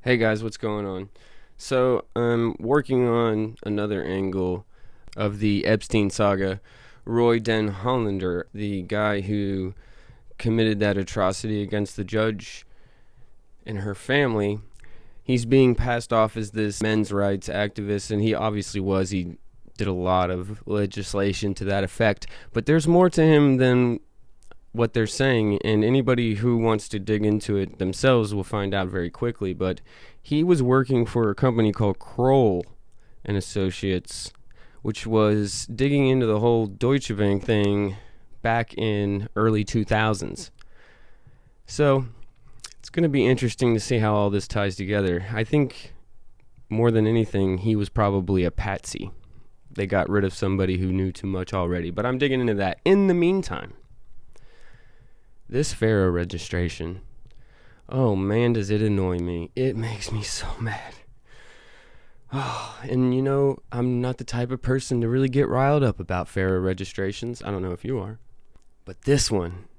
Hey guys, what's going on? So, I'm working on another angle of the Epstein saga. Roy Den Hollander, the guy who committed that atrocity against the judge and her family, he's being passed off as this men's rights activist, and he obviously was. He did a lot of legislation to that effect, but there's more to him than what they're saying, and anybody who wants to dig into it themselves will find out very quickly. But he was working for a company called Kroll and Associates, which was digging into the whole Deutsche Bank thing back in early 2000s. So it's going to be interesting to see how all this ties together. I think more than anything, he was probably a patsy. They got rid of somebody who knew too much already, but I'm digging into that. In the meantime, this FARA registration, oh man, does it annoy me. It makes me so mad. Oh, and you know, I'm not the type of person to really get riled up about FARA registrations. I don't know if you are. But this one,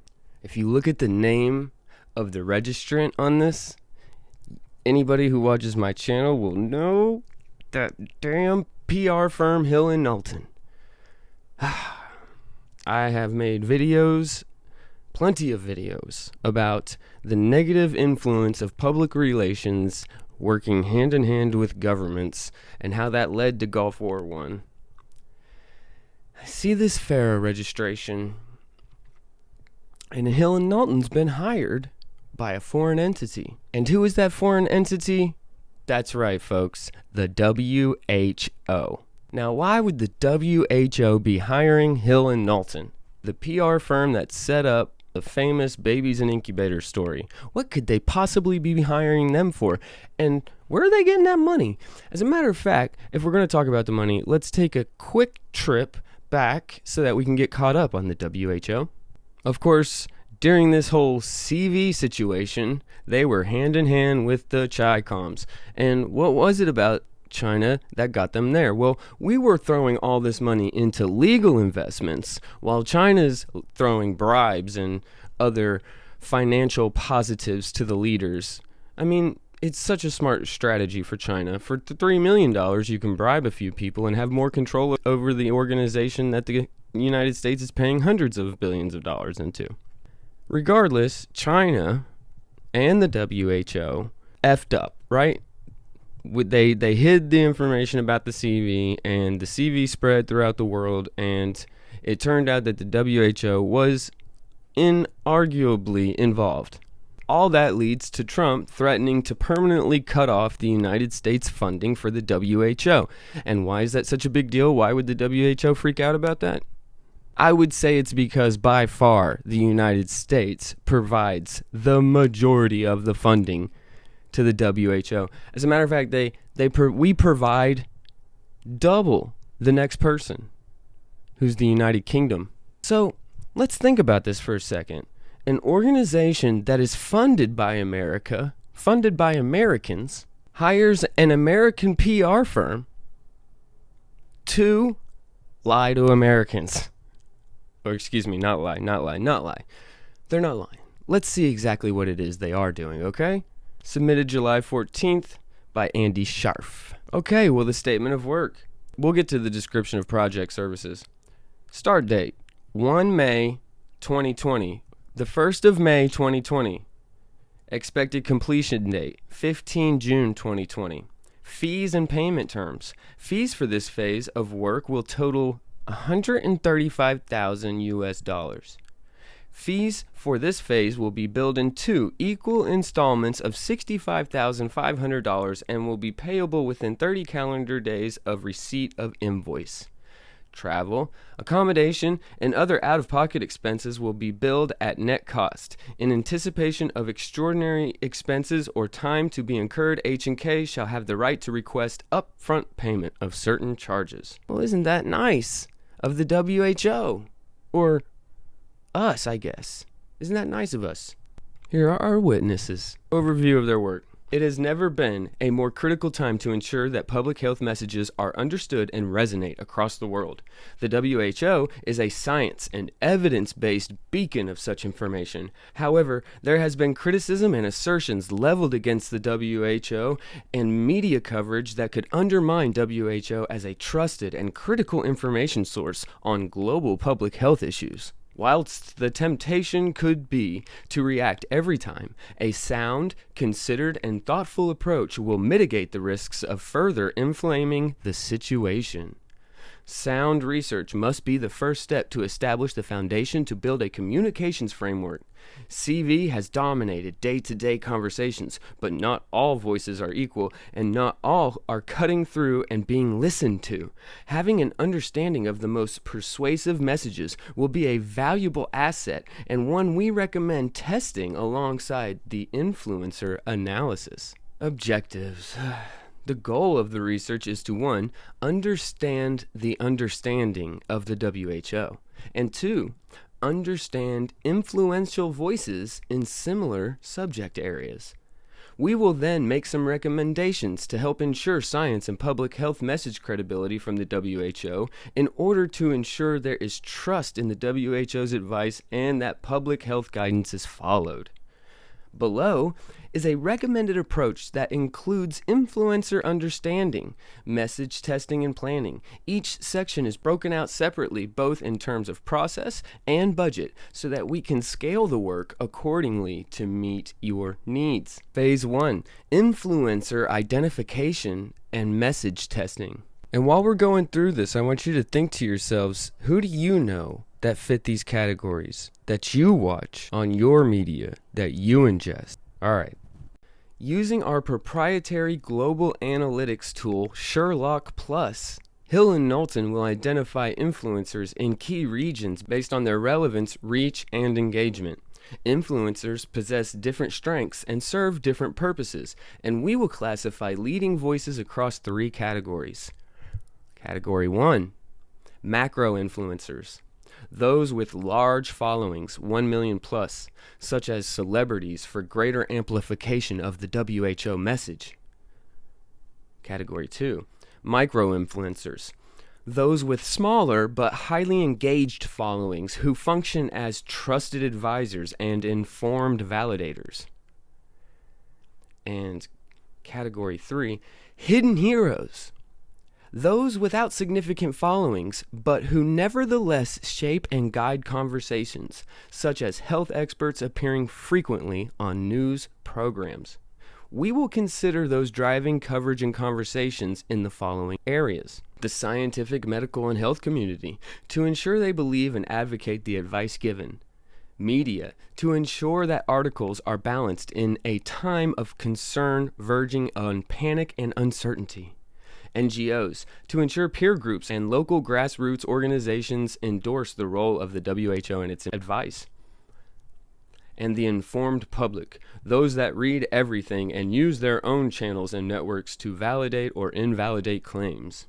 if you look at the name of the registrant on this, anybody who watches my channel will know that damn PR firm Hill and Knowlton. I have made videos, plenty of videos, about the negative influence of public relations working hand in hand with governments and how that led to Gulf War I. I see this FARA registration, and Hill and Knowlton's been hired by a foreign entity. And who is that foreign entity? That's right, folks, the WHO. Now, why would the WHO be hiring Hill and Knowlton, the PR firm that set up the famous babies in incubators story? What could they possibly be hiring them for? And where are they getting that money? As a matter of fact, if we're going to talk about the money, let's take a quick trip back so that we can get caught up on the WHO. Of course, during this whole CV situation, they were hand in hand with the Chi-Coms. And what was it about China that got them there? Well, we were throwing all this money into legal investments while China's throwing bribes and other financial positives to the leaders. I mean, it's such a smart strategy for China. For $3 million, you can bribe a few people and have more control over the organization that the United States is paying hundreds of billions of dollars into. Regardless, China and the WHO effed up, right? They hid the information about the CV, and the CV spread throughout the world, and it turned out that the WHO was inarguably involved. All that leads to Trump threatening to permanently cut off the United States funding for the WHO. And why is that such a big deal? Why would the WHO freak out about that? I would say it's because by far the United States provides the majority of the funding to the WHO. As a matter of fact, we provide double the next person, who's the United Kingdom. So let's think about this for a second. An organization that is funded by America, funded by Americans, hires an American PR firm to lie to Americans. Or excuse me, not lie. They're not lying. Let's see exactly what it is they are doing, okay? Submitted July 14th by Andy Scharf. Okay, well, the statement of work. We'll get to the description of project services. Start date, 1 May 2020. The 1st of May 2020. Expected completion date, 15 June 2020. Fees and payment terms. Fees for this phase of work will total $135,000 US. Fees for this phase will be billed in 2 equal installments of $65,500 and will be payable within 30 calendar days of receipt of invoice. Travel, accommodation, and other out-of-pocket expenses will be billed at net cost. In anticipation of extraordinary expenses or time to be incurred, H&K shall have the right to request upfront payment of certain charges. Well, isn't that nice of the WHO? Or us, I guess. Isn't that nice of us? Here are our witnesses. Overview of their work. It has never been a more critical time to ensure that public health messages are understood and resonate across the world. The WHO is a science and evidence-based beacon of such information. However, there has been criticism and assertions leveled against the WHO and media coverage that could undermine WHO as a trusted and critical information source on global public health issues. Whilst the temptation could be to react every time, a sound, considered, and thoughtful approach will mitigate the risks of further inflaming the situation. Sound research must be the first step to establish the foundation to build a communications framework. CV has dominated day-to-day conversations, but not all voices are equal, and not all are cutting through and being listened to. Having an understanding of the most persuasive messages will be a valuable asset, and one we recommend testing alongside the influencer analysis. Objectives. The goal of the research is to 1. Understand the understanding of the WHO, and 2. Understand influential voices in similar subject areas. We will then make some recommendations to help ensure science and public health message credibility from the WHO in order to ensure there is trust in the WHO's advice and that public health guidance is followed. Below is a recommended approach that includes influencer understanding, message testing, and planning. Each section is broken out separately, both in terms of process and budget, so that we can scale the work accordingly to meet your needs. Phase 1, influencer identification and message testing. And while we're going through this, I want you to think to yourselves, who do you know that fit these categories, that you watch on your media, that you ingest? All right. Using our proprietary global analytics tool, Sherlock Plus, Hill and Knowlton will identify influencers in key regions based on their relevance, reach, and engagement. Influencers possess different strengths and serve different purposes, and we will classify leading voices across 3 categories. Category 1, macro influencers. Those with large followings, 1 million plus, such as celebrities for greater amplification of the WHO message. Category 2, micro-influencers. Those with smaller but highly engaged followings who function as trusted advisors and informed validators. And Category 3, hidden heroes. Those without significant followings, but who nevertheless shape and guide conversations, such as health experts appearing frequently on news programs. We will consider those driving coverage and conversations in the following areas. The scientific, medical, and health community, to ensure they believe and advocate the advice given. Media, to ensure that articles are balanced in a time of concern verging on panic and uncertainty. NGOs, to ensure peer groups and local grassroots organizations endorse the role of the WHO and its advice. And the informed public, those that read everything and use their own channels and networks to validate or invalidate claims.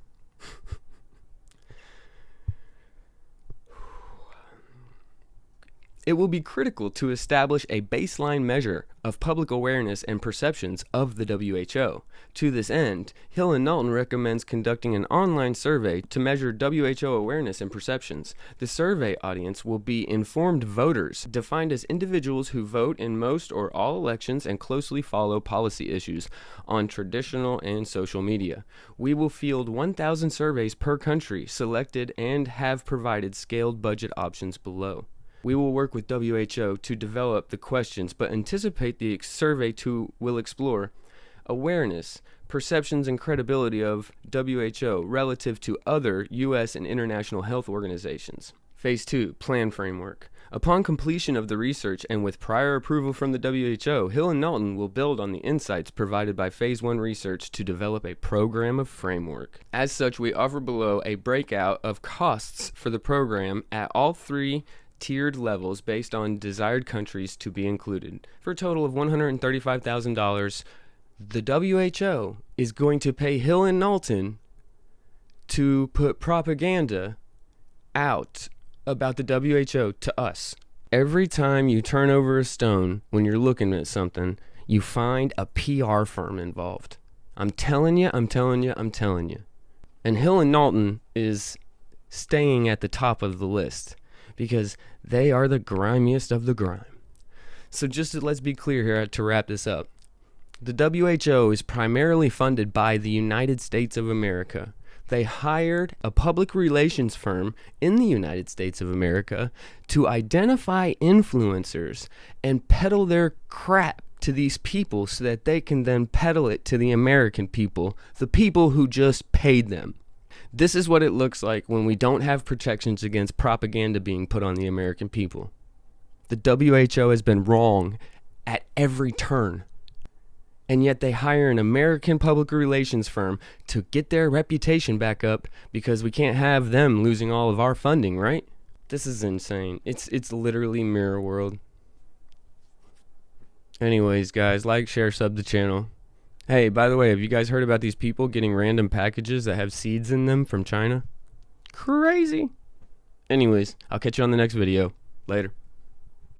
It will be critical to establish a baseline measure of public awareness and perceptions of the WHO. To this end, Hill and Knowlton recommends conducting an online survey to measure WHO awareness and perceptions. The survey audience will be informed voters, defined as individuals who vote in most or all elections and closely follow policy issues on traditional and social media. We will field 1,000 surveys per country, selected and have provided scaled budget options below. We will work with WHO to develop the questions, but anticipate the survey will explore awareness, perceptions, and credibility of WHO relative to other U.S. and international health organizations. Phase 2, Plan Framework. Upon completion of the research and with prior approval from the WHO, Hill and Knowlton will build on the insights provided by Phase 1 research to develop a program of framework. As such, we offer below a breakout of costs for the program at all 3 tiered levels based on desired countries to be included. For a total of $135,000, the WHO is going to pay Hill and Knowlton to put propaganda out about the WHO to us. Every time you turn over a stone when you're looking at something, you find a PR firm involved. I'm telling you. And Hill and Knowlton is staying at the top of the list because they are the grimiest of the grime. So let's be clear here to wrap this up. The WHO is primarily funded by the United States of America. They hired a public relations firm in the United States of America to identify influencers and peddle their crap to these people so that they can then peddle it to the American people, the people who just paid them. This is what it looks like when we don't have protections against propaganda being put on the American people. The WHO has been wrong at every turn. And yet they hire an American public relations firm to get their reputation back up because we can't have them losing all of our funding, right? This is insane. It's literally mirror world. Anyways, guys, like, share, sub the channel. Hey, by the way, have you guys heard about these people getting random packages that have seeds in them from China? Crazy. Anyways, I'll catch you on the next video. Later.